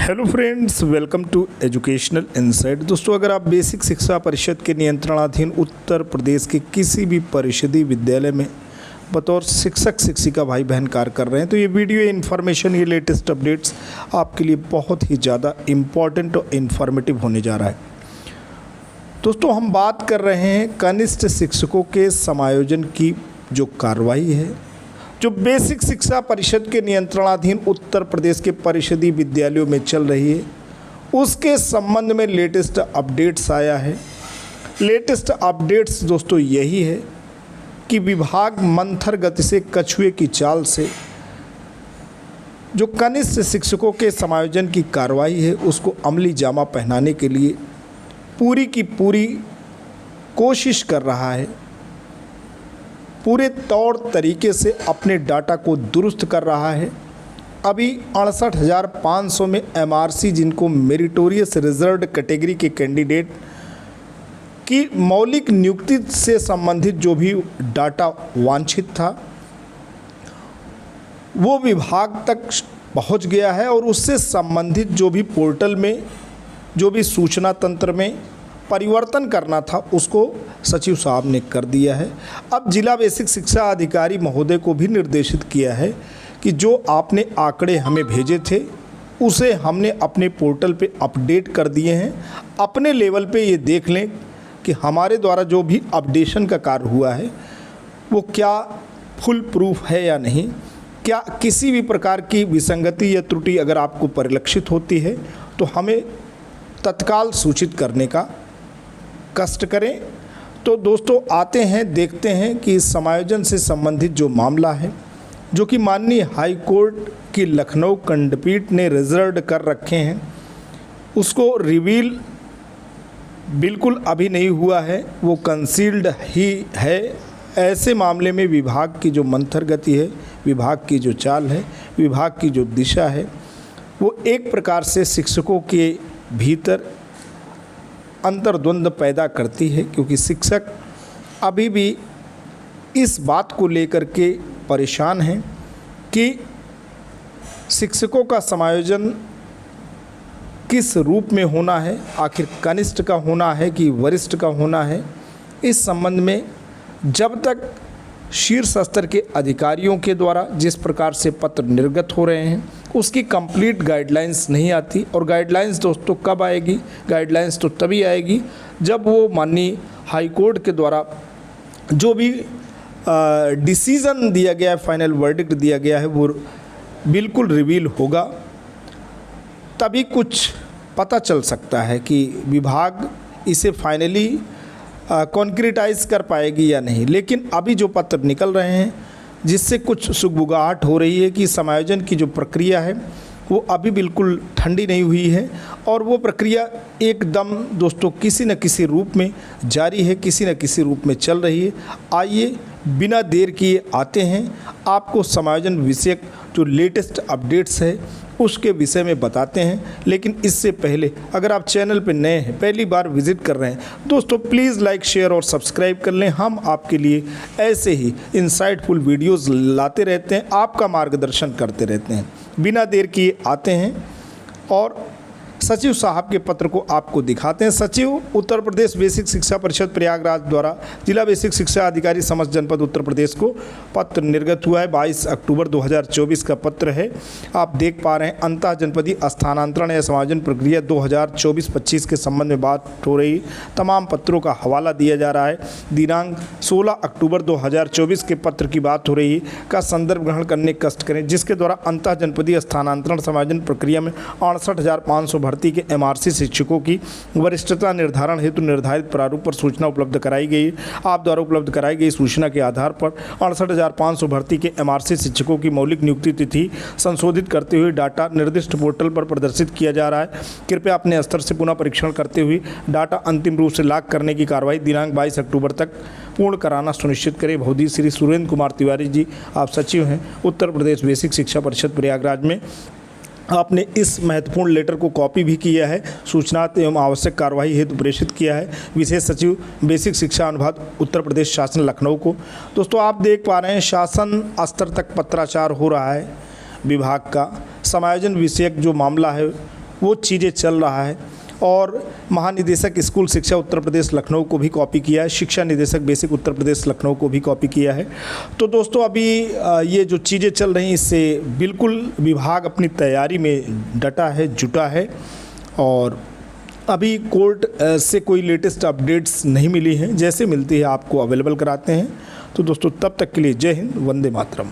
Hello friends, welcome to educational insight. दोस्तों, अगर आप बेसिक शिक्षा परिषद के नियंत्रणाधीन उत्तर प्रदेश के किसी भी परिषदीय विद्यालय में बतौर शिक्षक शिक्षिका भाई बहन कार्य कर रहे हैं तो ये वीडियो इन्फॉर्मेशन, ये लेटेस्ट अपडेट्स आपके लिए बहुत ही ज़्यादा इम्पॉर्टेंट और इन्फॉर्मेटिव होने जा रहा है। दोस्तों, हम बात कर रहे हैं कनिष्ठ शिक्षकों के समायोजन की जो कार्रवाई है, जो बेसिक शिक्षा परिषद के नियंत्रणाधीन उत्तर प्रदेश के परिषदीय विद्यालयों में चल रही है, उसके संबंध में लेटेस्ट अपडेट्स आया है। लेटेस्ट अपडेट्स दोस्तों यही है कि विभाग मंथर गति से कछुए की चाल से जो कनिष्ठ शिक्षकों के समायोजन की कार्रवाई है उसको अमली जामा पहनाने के लिए पूरी की पूरी कोशिश कर रहा है, पूरे तौर तरीके से अपने डाटा को दुरुस्त कर रहा है। अभी 68,500 में एमआरसी, जिनको मेरिटोरियस रिजर्व्ड कैटेगरी के कैंडिडेट की मौलिक नियुक्ति से संबंधित जो भी डाटा वांछित था वो विभाग तक पहुंच गया है और उससे संबंधित जो भी पोर्टल में, जो भी सूचना तंत्र में परिवर्तन करना था उसको सचिव साहब ने कर दिया है। अब जिला बेसिक शिक्षा अधिकारी महोदय को भी निर्देशित किया है कि जो आपने आंकड़े हमें भेजे थे उसे हमने अपने पोर्टल पे अपडेट कर दिए हैं। अपने लेवल पे ये देख लें कि हमारे द्वारा जो भी अपडेशन का कार्य हुआ है वो क्या फुल प्रूफ है या नहीं, क्या किसी भी प्रकार की विसंगति या त्रुटि अगर आपको परिलक्षित होती है तो हमें तत्काल सूचित करने का कष्ट करें। तो दोस्तों, आते हैं, देखते हैं कि इस समायोजन से संबंधित जो मामला है, जो कि माननीय हाई कोर्ट की लखनऊ खंडपीठ ने रिजर्व कर रखे हैं, उसको रिवील बिल्कुल अभी नहीं हुआ है, वो कंसील्ड ही है। ऐसे मामले में विभाग की जो मंथर गति है, विभाग की जो चाल है, विभाग की जो दिशा है, वो एक प्रकार से शिक्षकों के भीतर अंतर्द्वंद पैदा करती है, क्योंकि शिक्षक अभी भी इस बात को लेकर के परेशान हैं कि शिक्षकों का समायोजन किस रूप में होना है, आखिर कनिष्ठ का होना है कि वरिष्ठ का होना है। इस संबंध में जब तक शीर्ष स्तर के अधिकारियों के द्वारा जिस प्रकार से पत्र निर्गत हो रहे हैं उसकी कंप्लीट गाइडलाइंस नहीं आती, और गाइडलाइंस दोस्तों कब आएगी? गाइडलाइंस तो तभी आएगी जब वो माननीय हाई कोर्ट के द्वारा जो भी डिसीज़न दिया गया है, फाइनल वर्डिक्ट दिया गया है, वो बिल्कुल रिवील होगा। तभी कुछ पता चल सकता है कि विभाग इसे फाइनली कॉन्क्रीटाइज कर पाएगी या नहीं। लेकिन अभी जो पत्र निकल रहे हैं जिससे कुछ सुगबुगाहट हो रही है कि समायोजन की जो प्रक्रिया है वो अभी बिल्कुल ठंडी नहीं हुई है, और वो प्रक्रिया एकदम दोस्तों किसी न किसी रूप में जारी है, किसी न किसी रूप में चल रही है। आइए बिना देर किए आते हैं, आपको समायोजन विषयक जो लेटेस्ट अपडेट्स है उसके विषय में बताते हैं। लेकिन इससे पहले अगर आप चैनल पर नए हैं, पहली बार विजिट कर रहे हैं दोस्तों, प्लीज़ लाइक, शेयर और सब्सक्राइब कर लें। हम आपके लिए ऐसे ही इंसाइटफुल वीडियोस लाते रहते हैं, आपका मार्गदर्शन करते रहते हैं। बिना देर किए आते हैं और सचिव साहब के पत्र को आपको दिखाते हैं। सचिव उत्तर प्रदेश बेसिक शिक्षा परिषद प्रयागराज द्वारा जिला बेसिक शिक्षा अधिकारी समस्त जनपद उत्तर प्रदेश को पत्र निर्गत हुआ है। 22 अक्टूबर 2024 का पत्र है। आप देख पा रहे हैं, अंतः जनपदीय स्थानांतरण या समायोजन प्रक्रिया 2024-25 के संबंध में बात हो रही, तमाम पत्रों का हवाला दिया जा रहा है। दिनांक 16 अक्टूबर 2024 के पत्र की बात हो रही का संदर्भ ग्रहण करने कष्ट करें, जिसके द्वारा अंतः जनपदीय स्थानांतरण समायोजन प्रक्रिया में 68,500 भर्ती के एमआरसी शिक्षकों की वरिष्ठता निर्धारण हेतु निर्धारित प्रारूप पर सूचना उपलब्ध कराई गई। आप द्वारा उपलब्ध कराई गई सूचना के आधार पर 68,500 भर्ती के एमआरसी शिक्षकों की मौलिक नियुक्ति तिथि संशोधित करते हुए डाटा निर्दिष्ट पोर्टल पर प्रदर्शित किया जा रहा है। कृपया अपने स्तर से पुनः परीक्षण करते हुए डाटा अंतिम रूप से लॉक करने की कार्रवाई दिनांक 22 अक्टूबर तक पूर्ण कराना सुनिश्चित करें। भौदी श्री सुरेंद्र कुमार तिवारी जी, आप सचिव हैं उत्तर प्रदेश बेसिक शिक्षा परिषद प्रयागराज में। आपने इस महत्वपूर्ण लेटर को कॉपी भी किया है, सूचना एवं आवश्यक कार्रवाई हेतु प्रेषित किया है विशेष सचिव बेसिक शिक्षा अनुभाग उत्तर प्रदेश शासन लखनऊ को। दोस्तों आप देख पा रहे हैं शासन स्तर तक पत्राचार हो रहा है विभाग का। समायोजन विषयक जो मामला है वो चीज़ें चल रहा है। और महानिदेशक स्कूल शिक्षा उत्तर प्रदेश लखनऊ को भी कॉपी किया है, शिक्षा निदेशक बेसिक उत्तर प्रदेश लखनऊ को भी कॉपी किया है। तो दोस्तों अभी ये जो चीज़ें चल रही हैं इससे बिल्कुल विभाग अपनी तैयारी में डटा है, जुटा है। और अभी कोर्ट से कोई लेटेस्ट अपडेट्स नहीं मिली हैं, जैसे मिलती है आपको अवेलेबल कराते हैं। तो दोस्तों तब तक के लिए जय हिंद, वंदे मातरम।